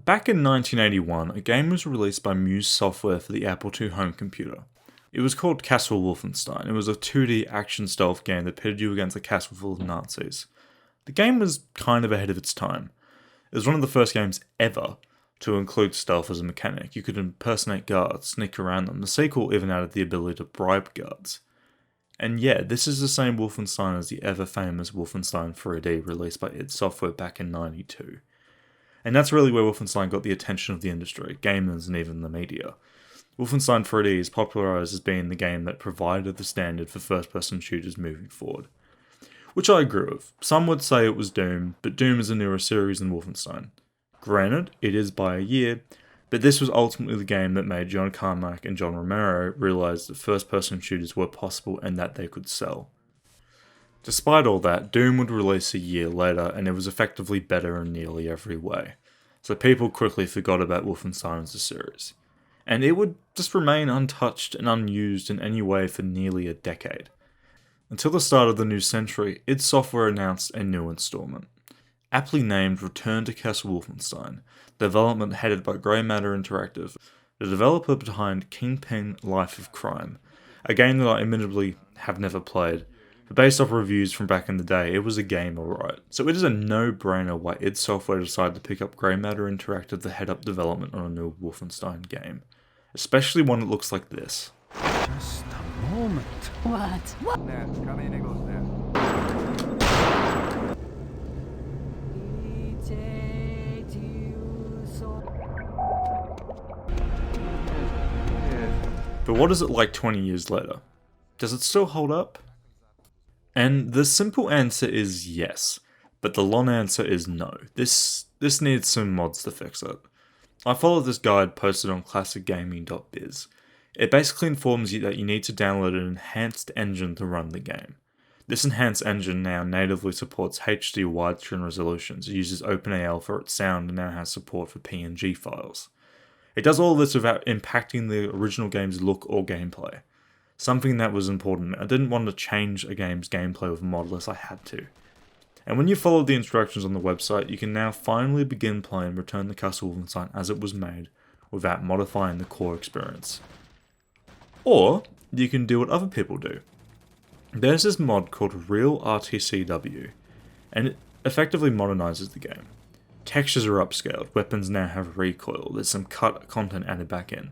Back in 1981, a game was released by Muse Software for the Apple II home computer. It was called Castle Wolfenstein. It was a 2D action stealth game that pitted you against a castle full of Nazis. The game was kind of ahead of its time. It was one of the first games ever to include stealth as a mechanic. You could impersonate guards, sneak around them. The sequel even added the ability to bribe guards. And yeah, this is the same Wolfenstein as the ever-famous Wolfenstein 3D released by id Software back in '92. And that's really where Wolfenstein got the attention of the industry, gamers and even the media. Wolfenstein 3D is popularised as being the game that provided the standard for first-person shooters moving forward. Which I agree with. Some would say it was Doom, but Doom is a newer series than Wolfenstein. Granted, it is by a year, but this was ultimately the game that made John Carmack and John Romero realise that first-person shooters were possible and that they could sell. Despite all that, Doom would release a year later and it was effectively better in nearly every way. So people quickly forgot about Wolfenstein as a series. And it would just remain untouched and unused in any way for nearly a decade. Until the start of the new century, id Software announced a new installment. Aptly named Return to Castle Wolfenstein, development headed by Grey Matter Interactive, the developer behind Kingpin Life of Crime, a game that I admittedly have never played, but based off reviews from back in the day, it was a game alright. So it is a no-brainer why id Software decided to pick up Grey Matter Interactive to head up development on a new Wolfenstein game. Especially one that looks like this. Just a moment. What? But what is it like 20 years later? Does it still hold up? And the simple answer is yes, but the long answer is no. This needs some mods to fix it. I followed this guide posted on classicgaming.biz. It basically informs you that you need to download an enhanced engine to run the game. This enhanced engine now natively supports HD widescreen resolutions, it uses OpenAL for its sound and now has support for PNG files. It does all this without impacting the original game's look or gameplay. Something that was important. I didn't want to change a game's gameplay with a mod unless I had to. And when you follow the instructions on the website, you can now finally begin playing Return to Castle Wolfenstein as it was made, without modifying the core experience. Or, you can do what other people do. There's this mod called Real RTCW, and it effectively modernizes the game. Textures are upscaled, weapons now have recoil, there's some cut content added back in.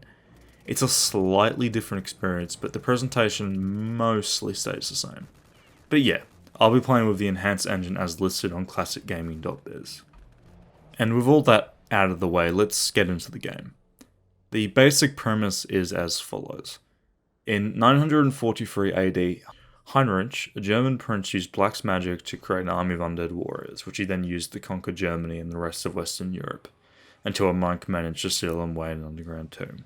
It's a slightly different experience, but the presentation mostly stays the same. But yeah, I'll be playing with the enhanced engine as listed on classicgaming.biz. And with all that out of the way, let's get into the game. The basic premise is as follows. In 943 AD, Heinrich, a German prince, used black magic to create an army of undead warriors, which he then used to conquer Germany and the rest of Western Europe, until a monk managed to seal them away in an underground tomb.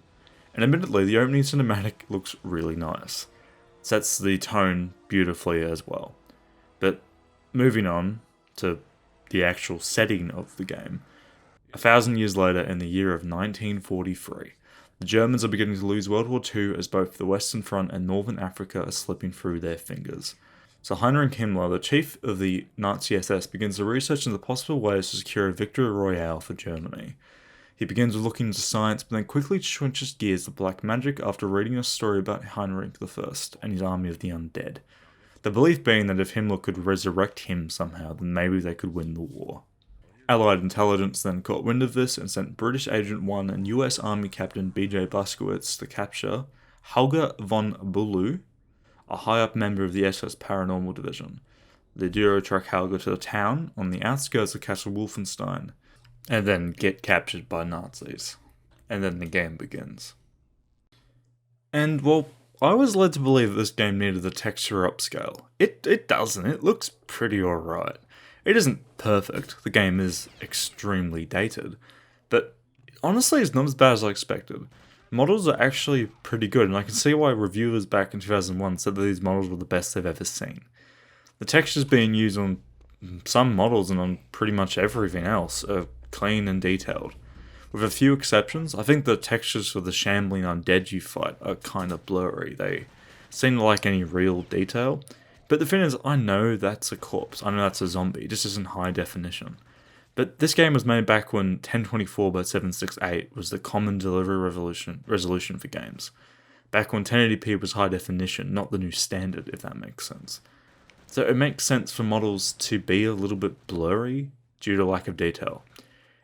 And admittedly, the opening cinematic looks really nice. Sets the tone beautifully as well. But moving on to the actual setting of the game, 1,000 years later in the year of 1943, the Germans are beginning to lose World War II as both the Western Front and Northern Africa are slipping through their fingers. So Heinrich Himmler, the chief of the Nazi SS, begins to research into the possible ways to secure a victory royale for Germany. He begins with looking into science, but then quickly switches gears to black magic after reading a story about Heinrich I and his army of the undead. The belief being that if Himmler could resurrect him somehow, then maybe they could win the war. Allied intelligence then caught wind of this and sent British Agent 1 and US Army Captain B.J. Blazkowicz to capture Holger von Bülow, a high-up member of the SS Paranormal Division. The duo track Holger to the town on the outskirts of Castle Wolfenstein, and then get captured by Nazis. And then the game begins. And, well, I was led to believe that this game needed the texture upscale. It doesn't. It looks pretty alright. It isn't perfect. The game is extremely dated. But honestly, it's not as bad as I expected. Models are actually pretty good, and I can see why reviewers back in 2001 said that these models were the best they've ever seen. The textures being used on some models and on pretty much everything else are clean and detailed. With a few exceptions, I think the textures for the shambling undead you fight are kind of blurry. They seem to lack any real detail. But the thing is, I know that's a corpse. I know that's a zombie. It just isn't high definition. But this game was made back when 1024 by 768 was the common delivery resolution for games. Back when 1080p was high definition, not the new standard, if that makes sense. So it makes sense for models to be a little bit blurry due to lack of detail.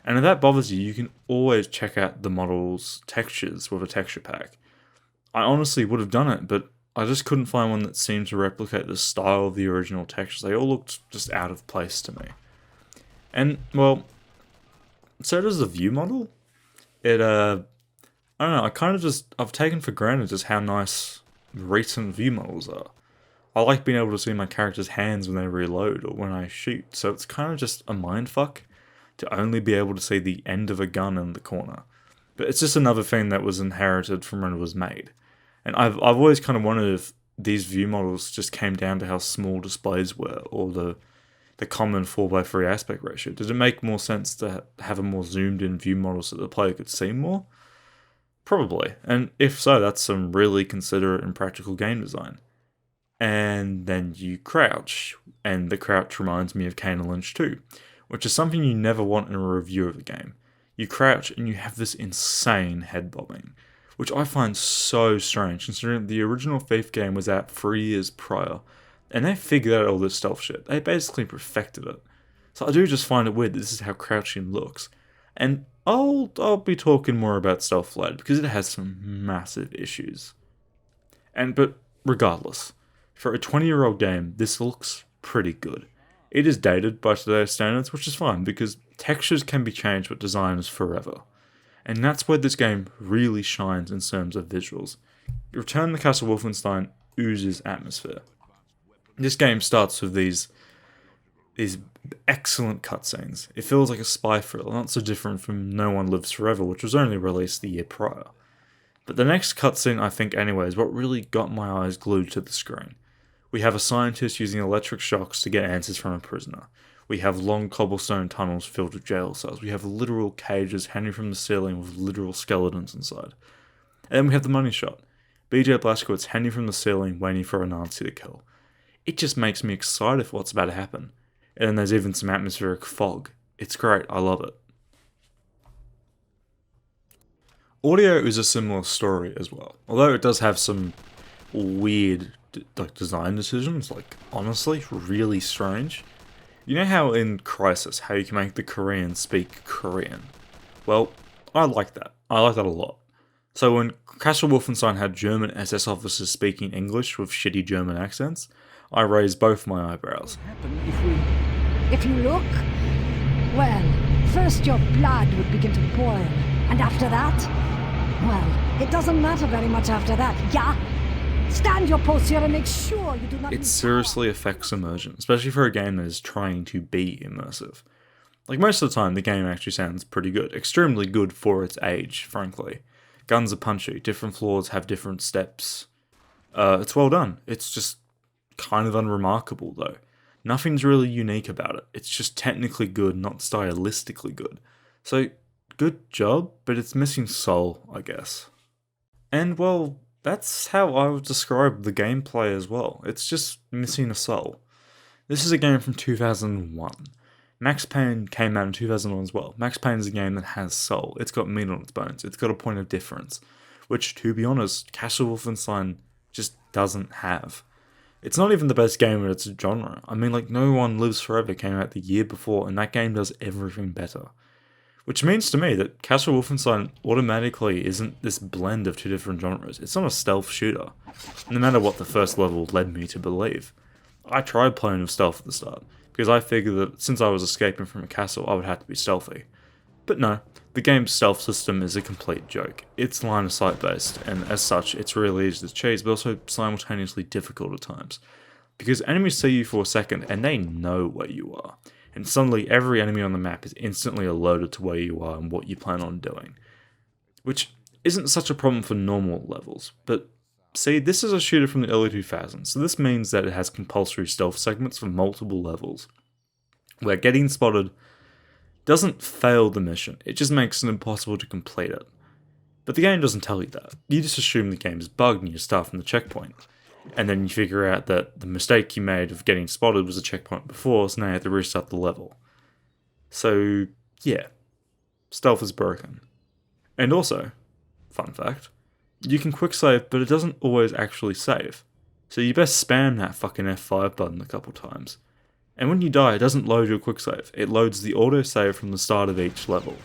And if that bothers you, you can always check out the model's textures with a texture pack. I honestly would have done it, but I just couldn't find one that seemed to replicate the style of the original textures. They all looked just out of place to me. And, well, so does the view model. I don't know, I've taken for granted just how nice recent view models are. I like being able to see my character's hands when they reload or when I shoot, so it's kind of just a mindfuck to only be able to see the end of a gun in the corner. But it's just another thing that was inherited from when it was made. And I've always kind of wondered if these view models just came down to how small displays were, or the common 4:3 aspect ratio. Did it make more sense to have a more zoomed in view model so the player could see more? Probably. And if so, that's some really considerate and practical game design. And then you crouch, and the crouch reminds me of Kane and Lynch 2, which is something you never want in a review of a game. You crouch and you have this insane head bobbing, which I find so strange considering the original Thief game was out 3 years prior, and they figured out all this stealth shit. They basically perfected it. So I do just find it weird that this is how crouching looks. And I'll be talking more about stealth later because it has some massive issues. But regardless, for a 20-year-old game, this looks pretty good. It is dated by today's standards, which is fine because textures can be changed but design is forever. And that's where this game really shines in terms of visuals. Return to Castle Wolfenstein oozes atmosphere. This game starts with these excellent cutscenes. It feels like a spy thriller, not so different from No One Lives Forever, which was only released the year prior. But the next cutscene, I think anyway, is what really got my eyes glued to the screen. We have a scientist using electric shocks to get answers from a prisoner. We have long cobblestone tunnels filled with jail cells. We have literal cages hanging from the ceiling with literal skeletons inside. And then we have the money shot. BJ Blazkowicz hanging from the ceiling waiting for a Nazi to kill. It just makes me excited for what's about to happen. And then there's even some atmospheric fog. It's great, I love it. Audio is a similar story as well, although it does have some weird design decisions, honestly, really strange. You know how in Crisis, how you can make the Koreans speak Korean? Well, I like that. I like that a lot. So when Castle Wolfenstein had German SS officers speaking English with shitty German accents, I raised both my eyebrows. If you look, well, first your blood would begin to boil, and after that, well, it doesn't matter very much after that, yeah? Stand your post here and make sure you do not... It seriously affects immersion, especially for a game that is trying to be immersive. Most of the time, the game actually sounds pretty good. Extremely good for its age, frankly. Guns are punchy, different floors have different steps. It's well done. It's just kind of unremarkable, though. Nothing's really unique about it. It's just technically good, not stylistically good. So, good job, but it's missing soul, I guess. And, well, that's how I would describe the gameplay as well. It's just missing a soul. This is a game from 2001. Max Payne came out in 2001 as well. Max Payne is a game that has soul. It's got meat on its bones. It's got a point of difference. Which, to be honest, Castle Wolfenstein just doesn't have. It's not even the best game in its genre. I mean, No One Lives Forever came out the year before, and that game does everything better. Which means to me that Castle Wolfenstein automatically isn't this blend of two different genres. It's not a stealth shooter, no matter what the first level led me to believe. I tried playing with stealth at the start, because I figured that since I was escaping from a castle, I would have to be stealthy. But no, the game's stealth system is a complete joke. It's line of sight based, and as such, it's really easy to chase, but also simultaneously difficult at times. Because enemies see you for a second, and they know where you are. And suddenly every enemy on the map is instantly alerted to where you are and what you plan on doing. Which isn't such a problem for normal levels, but see, this is a shooter from the early 2000s, so this means that it has compulsory stealth segments for multiple levels, where getting spotted doesn't fail the mission, it just makes it impossible to complete it. But the game doesn't tell you that. You just assume the game is bugged and you start from the checkpoint. And then you figure out that the mistake you made of getting spotted was a checkpoint before, so now you have to restart the level. So, yeah, stealth is broken. And also, fun fact, you can quick save, but it doesn't always actually save. So you best spam that fucking F5 button a couple times. And when you die, it doesn't load your quick save. It loads the autosave from the start of each level.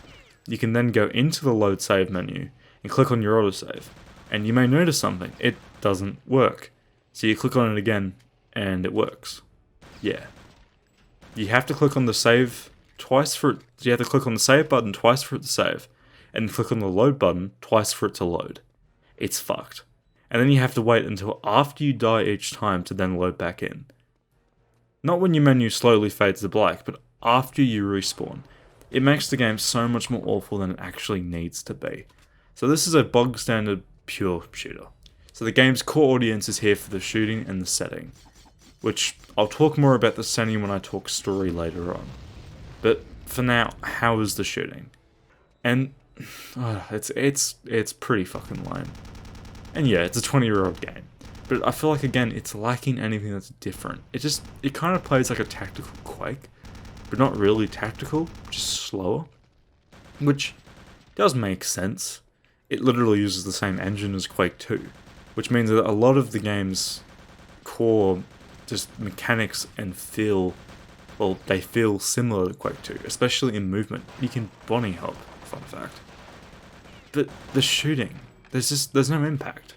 You can then go into the load save menu and click on your autosave. And you may notice something, it doesn't work. So you click on it again, and it works. Yeah. You have to click on the save twice for it. You have to click on the save button twice for it to save, and click on the load button twice for it to load. It's fucked. And then you have to wait until after you die each time to then load back in. Not when your menu slowly fades to black, but after you respawn. It makes the game so much more awful than it actually needs to be. So this is a bog standard pure shooter. So the game's core audience is here for the shooting and the setting, which I'll talk more about the setting when I talk story later on. But for now, how is the shooting? And it's pretty fucking lame. And yeah, it's a 20-year-old game. But I feel like, again, it's lacking anything that's different. It kind of plays like a tactical Quake, but not really tactical, just slower. Which does make sense. It literally uses the same engine as Quake 2, which means that a lot of the game's core just mechanics and feel, well, they feel similar to Quake 2, especially in movement. You can bunny hop, fun fact. But the shooting, there's no impact.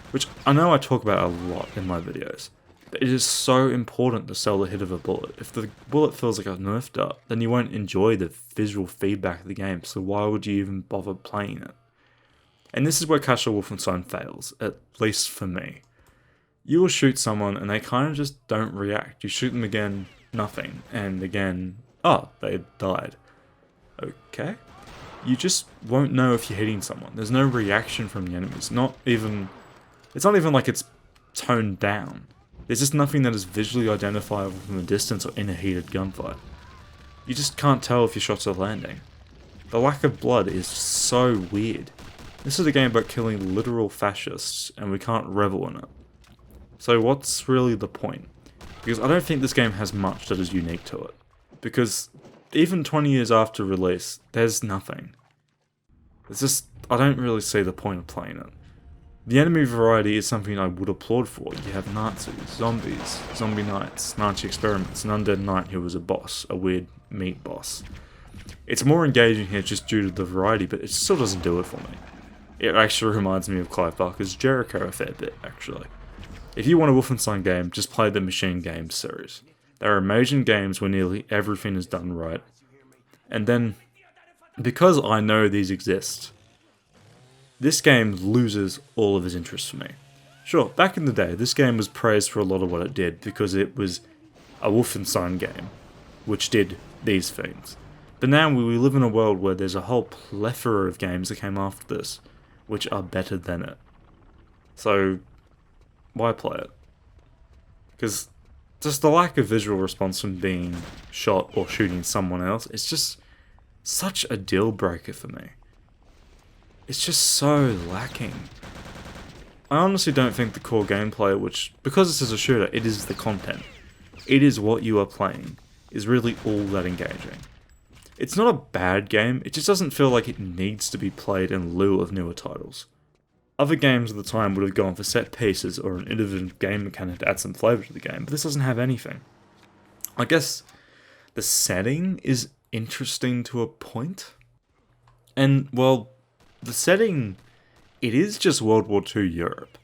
Which I know I talk about a lot in my videos, but it is so important to sell the hit of a bullet. If the bullet feels like a Nerf dart, then you won't enjoy the visual feedback of the game, so why would you even bother playing it? And this is where Castle Wolfenstein fails, at least for me. You will shoot someone and they kind of just don't react. You shoot them again, nothing, and again, oh, they died. Okay? You just won't know if you're hitting someone. There's no reaction from the enemies, it's not even like it's toned down. There's just nothing that is visually identifiable from a distance or in a heated gunfight. You just can't tell if your shots are landing. The lack of blood is so weird. This is a game about killing literal fascists, and we can't revel in it. So what's really the point? Because I don't think this game has much that is unique to it. Because even 20 years after release, there's nothing. I don't really see the point of playing it. The enemy variety is something I would applaud for. You have Nazis, zombies, zombie knights, Nazi experiments, an undead knight who was a boss, a weird meat boss. It's more engaging here just due to the variety, but it still doesn't do it for me. It actually reminds me of Clive Barker's Jericho a fair bit, actually. If you want a Wolfenstein game, just play the Machine Games series. There are amazing games where nearly everything is done right. And then, because I know these exist, this game loses all of its interest for me. Sure, back in the day, this game was praised for a lot of what it did because it was a Wolfenstein game, which did these things. But now we live in a world where there's a whole plethora of games that came after this, which are better than it. So, why play it? Because just the lack of visual response from being shot or shooting someone else, it's just such a deal breaker for me. It's just so lacking. I honestly don't think the core gameplay, which, because this is a shooter, it is the content. It is what you are playing, is really all that engaging. It's not a bad game, it just doesn't feel like it needs to be played in lieu of newer titles. Other games at the time would have gone for set pieces or an innovative game mechanic to add some flavour to the game, but this doesn't have anything. I guess the setting is interesting to a point. And, well, the setting, it is just World War II Europe.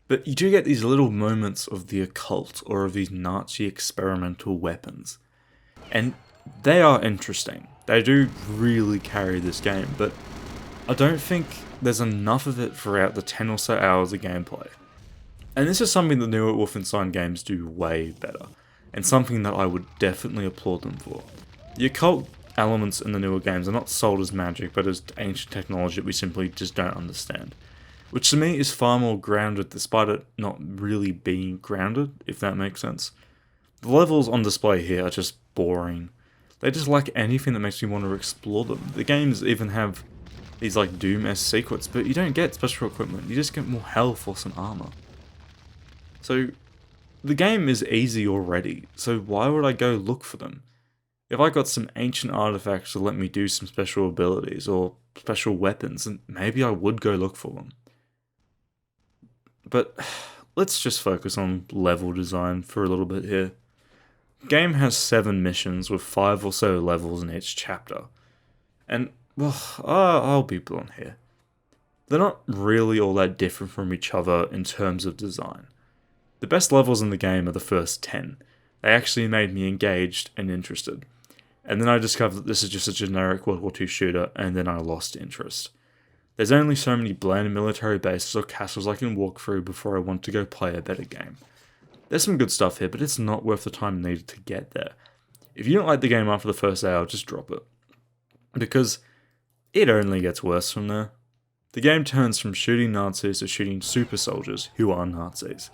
But you do get these little moments of the occult or of these Nazi experimental weapons. And they are interesting. They do really carry this game, but I don't think there's enough of it throughout the 10 or so hours of gameplay. And this is something the newer Wolfenstein games do way better, and something that I would definitely applaud them for. The occult elements in the newer games are not sold as magic, but as ancient technology that we simply just don't understand. Which to me is far more grounded, despite it not really being grounded, if that makes sense. The levels on display here are just boring. They just lack anything that makes me want to explore them. The games even have these like Doom-esque sequences, but you don't get special equipment, you just get more health or some armor. So, the game is easy already, so why would I go look for them? If I got some ancient artifacts to let me do some special abilities or special weapons, then maybe I would go look for them. But let's just focus on level design for a little bit here. The game has 7 missions with 5 or so levels in each chapter. And, well, I'll be blunt here. They're not really all that different from each other in terms of design. The best levels in the game are the first 10. They actually made me engaged and interested. And then I discovered that this is just a generic World War II shooter, and then I lost interest. There's only so many bland military bases or castles I can walk through before I want to go play a better game. There's some good stuff here, but it's not worth the time needed to get there. If you don't like the game after the first hour, just drop it. Because it only gets worse from there. The game turns from shooting Nazis to shooting super soldiers who are Nazis.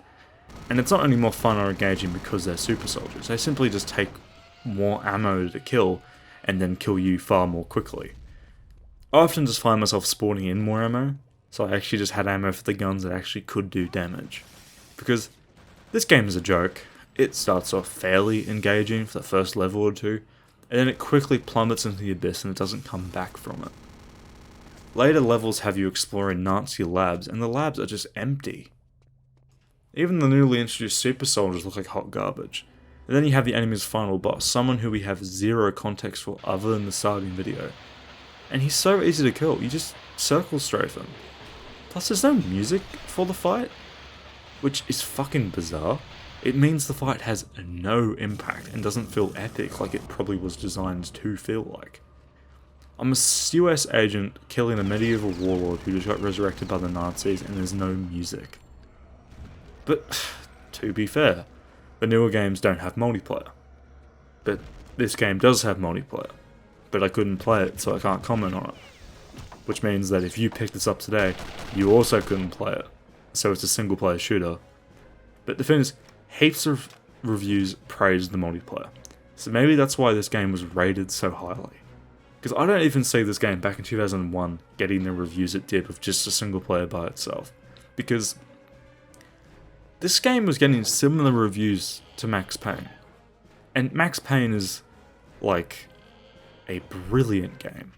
And it's not any more fun or engaging because they're super soldiers, they simply just take more ammo to kill and then kill you far more quickly. I often just find myself spawning in more ammo, so I actually just had ammo for the guns that actually could do damage. Because this game is a joke. It starts off fairly engaging for the first level or two, and then it quickly plummets into the abyss and it doesn't come back from it. Later levels have you exploring Nazi labs, and the labs are just empty. Even the newly introduced super soldiers look like hot garbage. And then you have the enemy's final boss, someone who we have zero context for other than the starting video. And he's so easy to kill, you just circle strafe him. Plus there's no music for the fight, which is fucking bizarre. It means the fight has no impact and doesn't feel epic like it probably was designed to feel like. I'm a US agent killing a medieval warlord who just got resurrected by the Nazis and there's no music. But, to be fair, the newer games don't have multiplayer. But this game does have multiplayer. But I couldn't play it, so I can't comment on it. Which means that if you pick this up today, you also couldn't play it. So it's a single player shooter. But the thing is, heaps of reviews praise the multiplayer. So maybe that's why this game was rated so highly. Because I don't even see this game back in 2001 getting the reviews it did with just a single player by itself. Because this game was getting similar reviews to Max Payne. And Max Payne is, like, a brilliant game.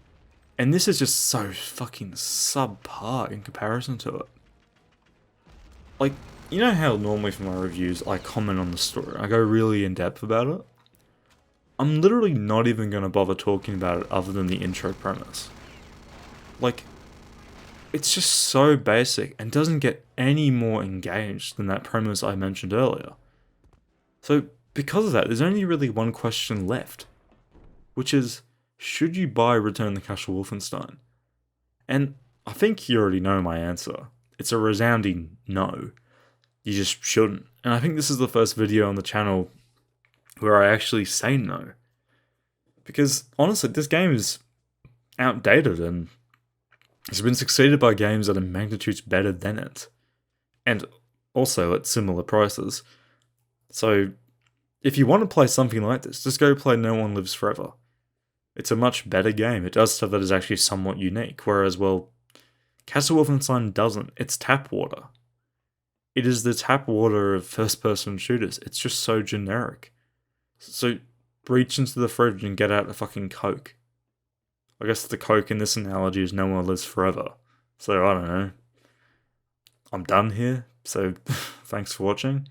And this is just so fucking subpar in comparison to it. Like, you know how normally for my reviews I comment on the story, I go really in depth about it? I'm literally not even going to bother talking about it other than the intro premise. Like, it's just so basic and doesn't get any more engaged than that premise I mentioned earlier. So, because of that, there's only really one question left, which is, should you buy Return to Castle Wolfenstein? And I think you already know my answer. It's a resounding no. You just shouldn't. And I think this is the first video on the channel where I actually say no. Because, honestly, this game is outdated and it's been succeeded by games that are magnitudes better than it. And also at similar prices. So, if you want to play something like this, just go play No One Lives Forever. It's a much better game. It does stuff that is actually somewhat unique. Whereas, well, Castle Wolfenstein doesn't. It's tap water. It is the tap water of first-person shooters. It's just so generic. So, reach into the fridge and get out a fucking Coke. I guess the Coke in this analogy is No One Lives Forever. So, I don't know. I'm done here, so thanks for watching.